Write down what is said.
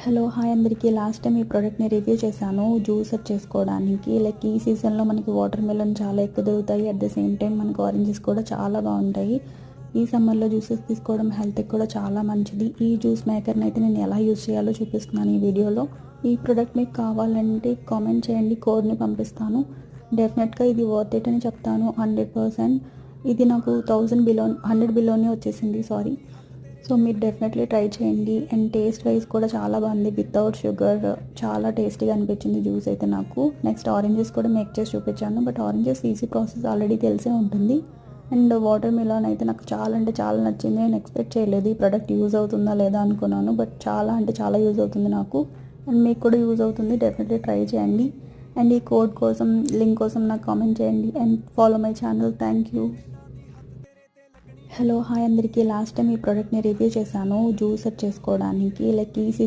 Hello hi అందరికీ. Last time ఈ ప్రోడక్ట్ని రివ్యూ చేశాను జ్యూసర్ చేసుకోవడానికి. లైక్ ఈ సీజన్లో మనకి వాటర్ మెలన్ చాలా ఎక్కువ దొరుకుతాయి. అట్ ద సేమ్ టైం మనకు ఆరెంజెస్ కూడా చాలా బాగుంటాయి. ఈ సమ్మర్లో జ్యూసెస్ తీసుకోవడం హెల్త్కి కూడా చాలా మంచిది. ఈ జ్యూస్ మేకర్ని అయితే నేను ఎలా యూజ్ చేయాలో చూపిస్తున్నాను ఈ వీడియోలో. ఈ ప్రోడక్ట్ మీకు కావాలంటే కామెంట్ చేయండి, కోడ్ని పంపిస్తాను. డెఫినెట్గా ఇది వర్త్ ఇట్ అని చెప్తాను 100%. ఇది నాకు 100 బిలోనే వచ్చేసింది. సో మీరు డెఫినెట్లీ ట్రై చేయండి. అండ్ టేస్ట్ వైజ్ కూడా చాలా బాగుంది. వితౌట్ షుగర్ చాలా టేస్టీగా అనిపించింది జ్యూస్ అయితే నాకు. నెక్స్ట్ ఆరెంజెస్ కూడా మేక్ చేసి చూపించాను. But oranges easy process already తెలిసే ఉంటుంది. అండ్ వాటర్ మిలాన్ అయితే నాకు చాలా అంటే చాలా నచ్చింది. నేను ఎక్స్పెక్ట్ చేయలేదు ఈ ప్రోడక్ట్ యూజ్ అవుతుందా లేదా అనుకున్నాను. బట్ చాలా అంటే చాలా యూజ్ అవుతుంది నాకు. అండ్ మీకు కూడా యూజ్ అవుతుంది. డెఫినెట్లీ ట్రై చేయండి. అండ్ ఈ కోడ్ కోసం లింక్ కోసం నాకు కామెంట్ చేయండి. And follow my channel. Thank you. Hello hi అందరికీ. లాస్ట్ టైం ఈ ప్రోడక్ట్ని రివ్యూ చేశాను జ్యూసర్ చేసుకోవడానికి. లైక్ ఈ